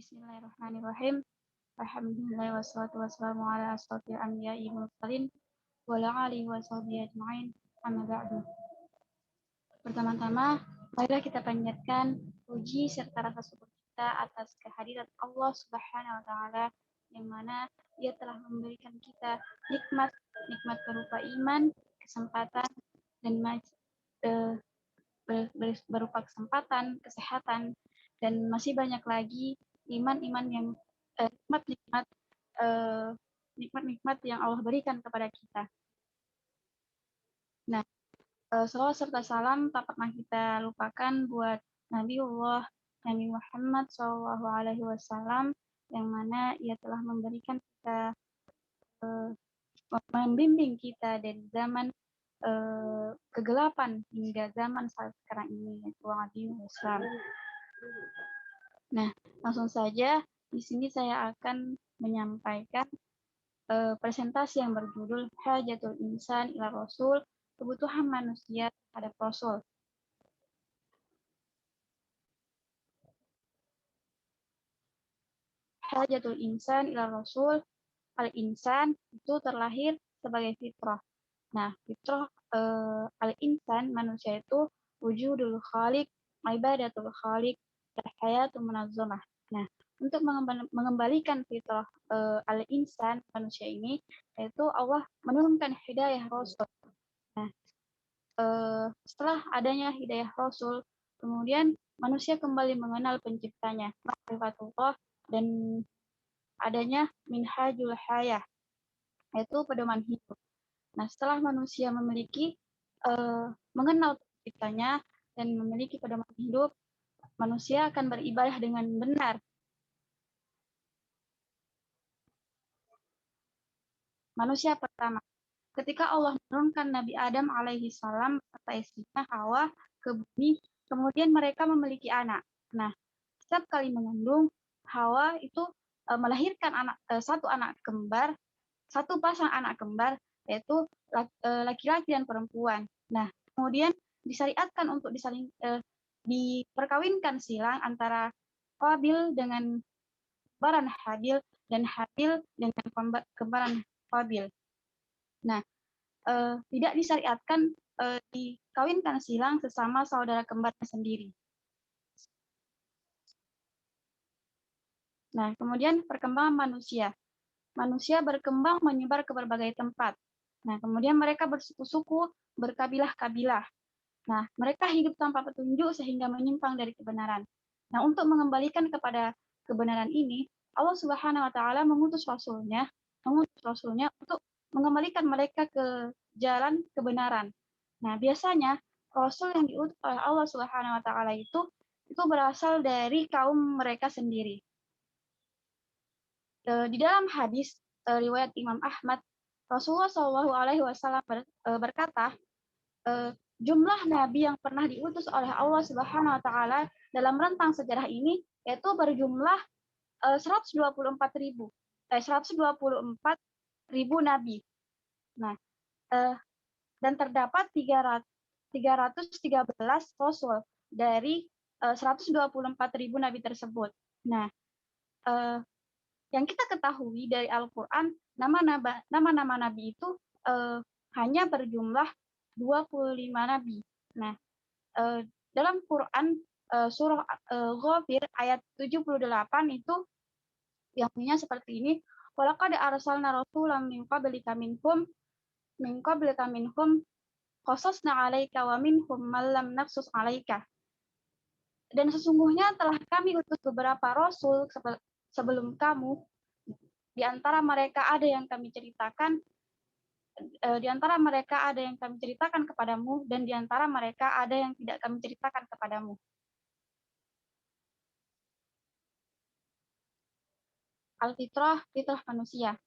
Bismillahirrahmanirrahim. Alhamdulillah wassalatu wassalamu ala asrofil anbiya'i mursalin wa ala alihi wa sahbihi ajma'in. Amma ba'du. Pertama-tama, marilah kita panjatkan puji serta rasa syukur kita atas kehadirat Allah Subhanahu wa taala yang mana Dia telah memberikan kita nikmat berupa iman, kesempatan dan berupa kesempatan, kesehatan, dan masih banyak lagi iman-iman yang nikmat-nikmat yang Allah berikan kepada kita. Nah, salawat serta salam tak pernah kita lupakan buat Nabiullah Nabi Muhammad SAW yang mana ia telah memberikan kita, membimbing kita dari zaman kegelapan hingga zaman saat sekarang ini, yaitu agama Islam. Nah, langsung saja di sini saya akan menyampaikan presentasi yang berjudul Hajatul Insan ila Rasul, kebutuhan manusia terhadap Rasul. Hajatul Insan ila Rasul, al-insan itu terlahir sebagai fitrah. Nah, fitrah al-insan, manusia itu wujudul khaliq, ibadatul khaliq, hayatun munazzamah. Nah, untuk mengembalikan fitrah al-insan, manusia ini, yaitu Allah menurunkan hidayah Rasul. Nah, setelah adanya hidayah Rasul, kemudian manusia kembali mengenal penciptanya, ma'rifatullah, dan adanya minhajul hayah, yaitu pedoman hidup. Nah, setelah manusia memiliki mengenal penciptanya dan memiliki pedoman hidup, manusia akan beribadah dengan benar. Manusia pertama, ketika Allah menurunkan Nabi Adam alaihi salam serta istrinya Hawa ke bumi, kemudian mereka memiliki anak. Nah, setiap kali mengandung, Hawa itu melahirkan satu anak kembar, satu pasang anak kembar, yaitu laki-laki dan perempuan. Nah, kemudian disyariatkan untuk diperkawinkan silang antara Qabil dengan kembaran Habil dan Habil dengan kembaran Qabil. Nah, tidak disyariatkan dikawinkan silang sesama saudara kembar sendiri. Nah, kemudian perkembangan manusia. Manusia berkembang menyebar ke berbagai tempat. Nah, kemudian mereka bersuku-suku, berkabilah-kabilah. Nah, mereka hidup tanpa petunjuk sehingga menyimpang dari kebenaran. Nah, untuk mengembalikan kepada kebenaran ini, Allah Subhanahu wa taala mengutus rasulnya untuk mengembalikan mereka ke jalan kebenaran. Nah, biasanya rasul yang diutus oleh Allah Subhanahu wa taala itu berasal dari kaum mereka sendiri. Di dalam hadis riwayat Imam Ahmad, Rasulullah SAW berkata, jumlah nabi yang pernah diutus oleh Allah Subhanahu wa taala dalam rentang sejarah ini yaitu berjumlah 124.000 nabi. Nah, dan terdapat 313 rasul dari 124.000 nabi tersebut. Nah, yang kita ketahui dari Al-Quran, nama-nama nabi itu hanya berjumlah 25 nabi. Nah, dalam Quran surah Ghafir ayat 78 itu yang punya seperti ini, walaqad arsalna rasulan min qablika minhum qasasna 'alaika wa minhum man lam naqsus 'alaika. Dan sesungguhnya telah kami utus beberapa rasul sebelum kamu, di antara mereka ada yang kami ceritakan kepadamu, dan di antara mereka ada yang tidak kami ceritakan kepadamu. Al-fitrah, fitrah manusia.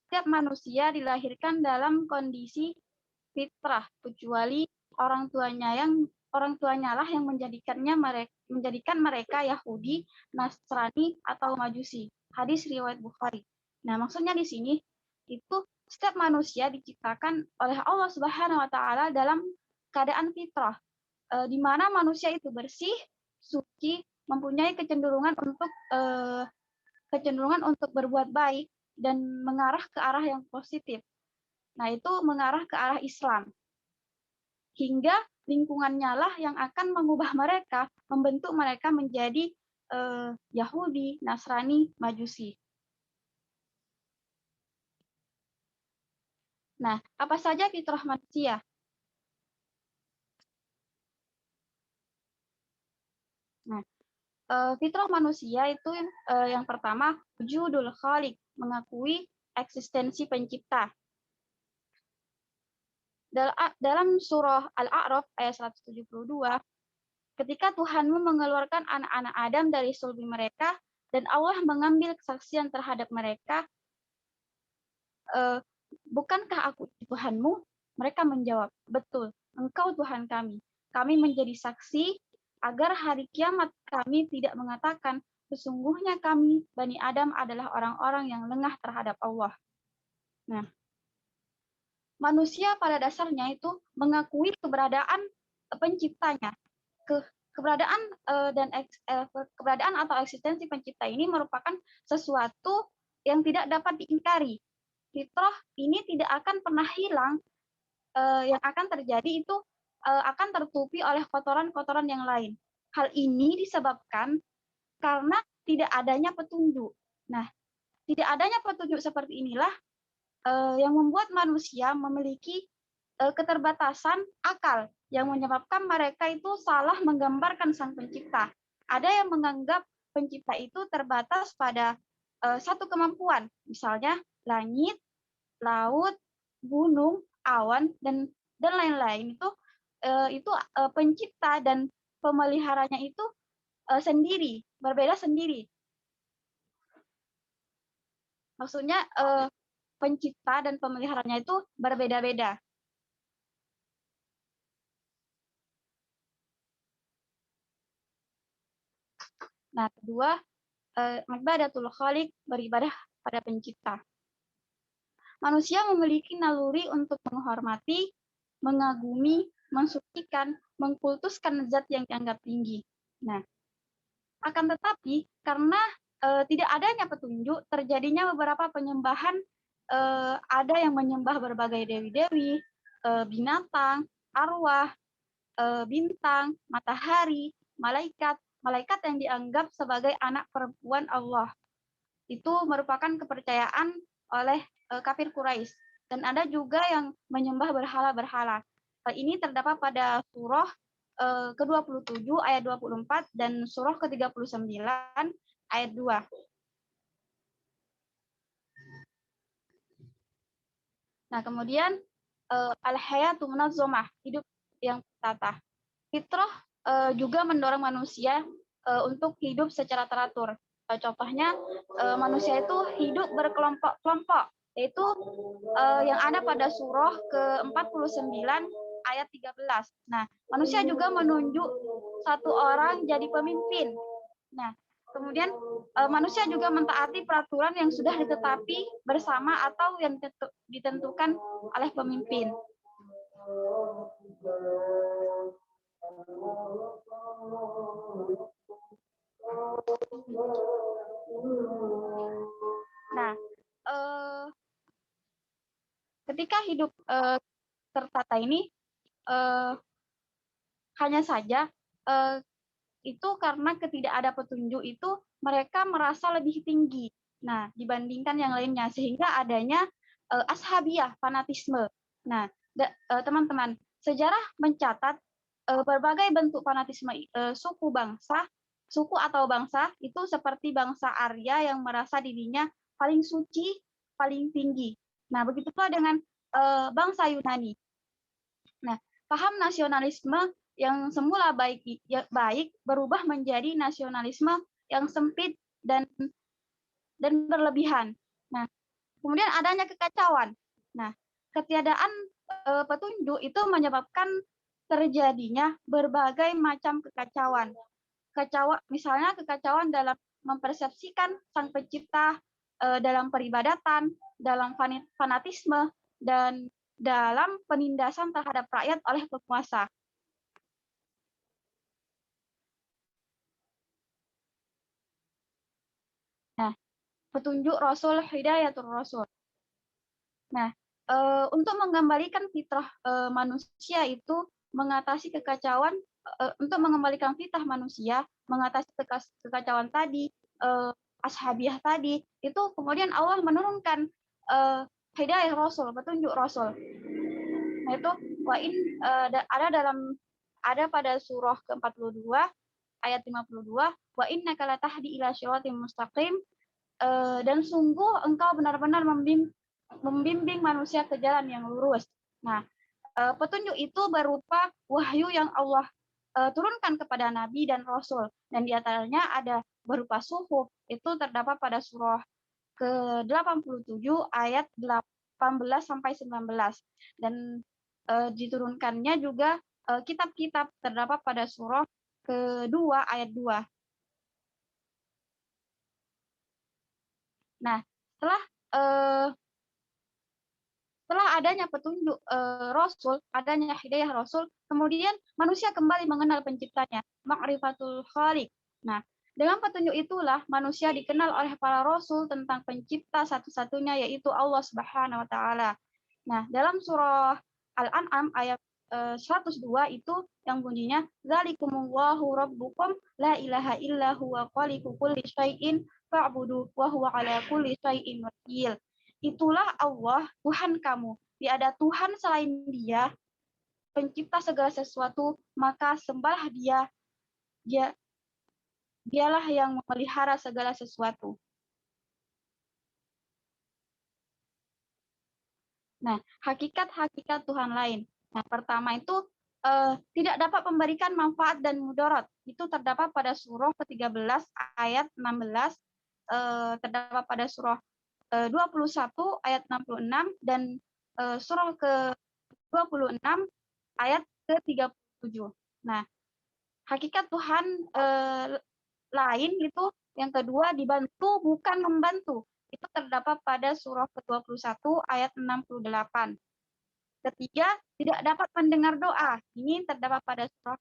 Setiap manusia dilahirkan dalam kondisi fitrah, kecuali orang tuanya lah yang menjadikan mereka Yahudi, Nasrani, atau Majusi. Hadis riwayat Bukhari. Nah, maksudnya di sini itu setiap manusia diciptakan oleh Allah Subhanahu wa taala dalam keadaan fitrah, di mana manusia itu bersih, suci, mempunyai kecenderungan untuk berbuat baik dan mengarah ke arah yang positif. Nah, itu mengarah ke arah Islam. Hingga lingkungannya lah yang akan mengubah mereka, membentuk mereka menjadi Yahudi, Nasrani, Majusi. Nah, apa saja fitrah manusia? Nah, fitrah manusia itu yang pertama, wujudul khaliq, mengakui eksistensi pencipta. Dalam surah Al-A'raf ayat 172, ketika Tuhanmu mengeluarkan anak-anak Adam dari sulbi mereka, dan Allah mengambil kesaksian terhadap mereka, bukankah aku Tuhanmu? Mereka menjawab, betul, engkau Tuhan kami. Kami menjadi saksi agar hari kiamat kami tidak mengatakan, sesungguhnya kami, Bani Adam adalah orang-orang yang lengah terhadap Allah. Nah, manusia pada dasarnya itu mengakui keberadaan penciptanya. Keberadaan keberadaan atau eksistensi pencipta ini merupakan sesuatu yang tidak dapat diingkari. Fitrah ini tidak akan pernah hilang. Yang akan terjadi itu akan tertutupi oleh kotoran-kotoran yang lain. Hal ini disebabkan karena tidak adanya petunjuk. Nah, tidak adanya petunjuk seperti inilah yang membuat manusia memiliki keterbatasan akal yang menyebabkan mereka itu salah menggambarkan sang pencipta. Ada yang menganggap pencipta itu terbatas pada satu kemampuan, misalnya langit, laut, gunung, awan, dan lain-lain itu pencipta dan pemeliharanya itu sendiri, berbeda sendiri. Maksudnya pencipta dan pemeliharanya itu berbeda-beda. Nah, kedua, ibadatul khaliq, beribadah pada pencipta. Manusia memiliki naluri untuk menghormati, mengagumi, mensucikan, mengkultuskan zat yang dianggap tinggi. Nah, akan tetapi karena tidak adanya petunjuk, terjadinya beberapa penyembahan. Ada yang menyembah berbagai dewi-dewi, binatang, arwah, bintang, matahari, malaikat yang dianggap sebagai anak perempuan Allah. Itu merupakan kepercayaan oleh kafir Quraisy. Dan ada juga yang menyembah berhala-berhala. Ini terdapat pada surah ke-27 ayat 24 dan surah ke-39 ayat 2. Nah, kemudian al-hayatu munazzamah, hidup yang tertata. Fitrah juga mendorong manusia untuk hidup secara teratur. Contohnya manusia itu hidup berkelompok-kelompok, yaitu yang ada pada surah ke-49 ayat 13. Nah, manusia juga menunjuk satu orang jadi pemimpin. Nah, kemudian manusia juga mentaati peraturan yang sudah ditetapi bersama atau yang ditentukan oleh pemimpin. Nah, ketika hidup tertata ini hanya saja itu karena ketidakada petunjuk itu mereka merasa lebih tinggi. Nah, dibandingkan yang lainnya sehingga adanya ashabiyah, fanatisme. Nah, teman-teman, sejarah mencatat berbagai bentuk fanatisme suku atau bangsa itu seperti bangsa Arya yang merasa dirinya paling suci, paling tinggi. Nah, begitu pula dengan bangsa Yunani. Nah, paham nasionalisme yang semula baik berubah menjadi nasionalisme yang sempit dan berlebihan. Nah, kemudian adanya kekacauan. Nah, ketiadaan petunjuk itu menyebabkan terjadinya berbagai macam kekacauan. Misalnya kekacauan dalam mempersepsikan sang pencipta, dalam peribadatan, dalam fanatisme, dan dalam penindasan terhadap rakyat oleh penguasa. petunjuk Rasul, hidayatul Rasul. Nah, untuk mengembalikan fitrah manusia itu mengatasi kekacauan, untuk mengembalikan fitrah manusia, mengatasi kekacauan tadi, ashabiah tadi, itu kemudian Allah menurunkan hidayah Rasul, petunjuk Rasul. Nah itu ada pada surah ke-42 ayat 52, wa innaka latahdi ila syiratim mustaqim, dan sungguh engkau benar-benar membimbing manusia ke jalan yang lurus. Nah, petunjuk itu berupa wahyu yang Allah turunkan kepada Nabi dan Rasul, dan diantaranya ada berupa suhuf, itu terdapat pada surah ke-87 ayat 18 sampai 19, dan diturunkannya juga kitab-kitab terdapat pada surah kedua ayat 2. Nah, setelah adanya petunjuk Rasul, adanya hidayah Rasul, kemudian manusia kembali mengenal penciptanya, ma'rifatul khaliq. Nah, dengan petunjuk itulah manusia dikenal oleh para rasul tentang pencipta satu-satunya, yaitu Allah Subhanahu wa taala. Nah, dalam surah Al-An'am ayat 102 itu yang bunyinya zalikumullahu rabbukum la ilaha illa huwa khaliqu kulli syai'in fa'budu wa huwa ala kulli syai'in wakil. Itulah Allah, Tuhan kamu. Tiada Tuhan selain Dia, pencipta segala sesuatu, maka sembahlah Dia. Dialah yang memelihara segala sesuatu. Nah, hakikat-hakikat Tuhan lain. Nah, pertama itu tidak dapat memberikan manfaat dan mudarat. Itu terdapat pada surah ke-13 ayat 16, terdapat pada surah 21 ayat 66, dan surah ke-26 ayat ke-37. Nah, hakikat Tuhan lain itu yang kedua dibantu bukan membantu. Itu terdapat pada surah ke-21 ayat 68. Ketiga, tidak dapat mendengar doa. Ini terdapat pada surah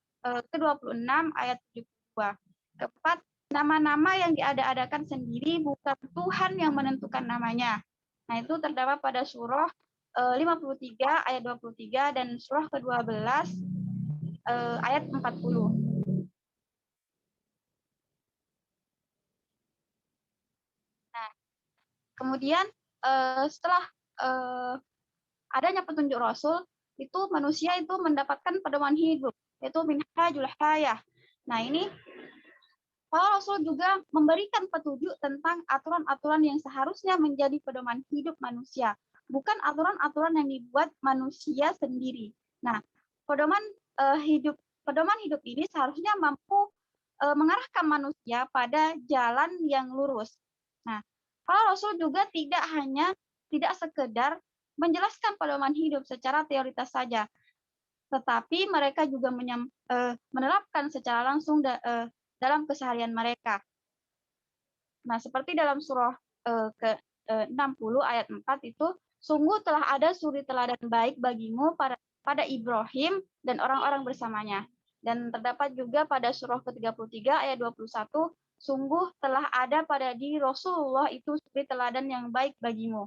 ke-26 ayat 72. Keempat, nama-nama yang diada-adakan sendiri bukan Tuhan yang menentukan namanya. Nah, itu terdapat pada surah 53 ayat 23 dan surah ke-12 ayat 40. Nah, kemudian setelah adanya petunjuk Rasul, itu manusia itu mendapatkan pedoman hidup, yaitu minhajul hayah. Nah, ini para Rasul juga memberikan petunjuk tentang aturan-aturan yang seharusnya menjadi pedoman hidup manusia, bukan aturan-aturan yang dibuat manusia sendiri. Nah, pedoman hidup ini seharusnya mampu mengarahkan manusia pada jalan yang lurus. Nah, para Rasul juga tidak sekedar menjelaskan pedoman hidup secara teoritas saja, tetapi mereka juga menerapkan secara langsung dalam keseharian mereka. Nah, seperti dalam surah ke-60 ayat 4 itu, sungguh telah ada suri teladan baik bagimu pada Ibrahim dan orang-orang bersamanya. Dan terdapat juga pada surah ke-33 ayat 21, sungguh telah ada pada diri Rasulullah itu suri teladan yang baik bagimu.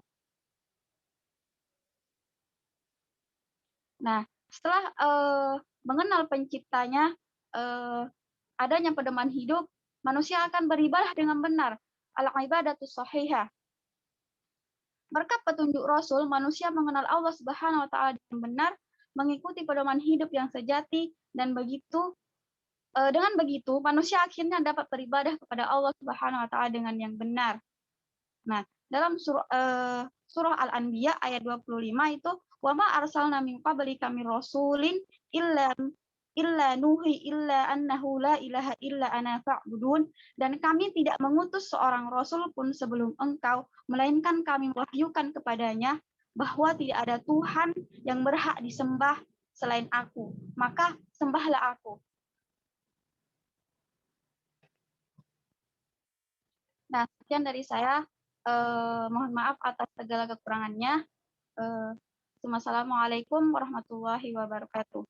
Nah, setelah mengenal penciptanya, adanya pedoman hidup, manusia akan beribadah dengan benar. Al-ibadatus shahihah. Berkat petunjuk Rasul, manusia mengenal Allah Subhanahu wa taala dengan benar, mengikuti pedoman hidup yang sejati, dan dengan begitu manusia akhirnya dapat beribadah kepada Allah Subhanahu wa taala dengan yang benar. Nah, dalam surah Al-Anbiya ayat 25 itu, wa ma arsalna min qablika min rasulin illa nuhi illa annahu la ilaha illa ana fa'budun, dan kami tidak mengutus seorang rasul pun sebelum engkau, melainkan kami mewahyukan kepadanya bahwa tidak ada Tuhan yang berhak disembah selain aku, maka sembahlah aku. Nah, sekian dari saya. Mohon maaf atas segala kekurangannya. Assalamualaikum warahmatullahi wabarakatuh.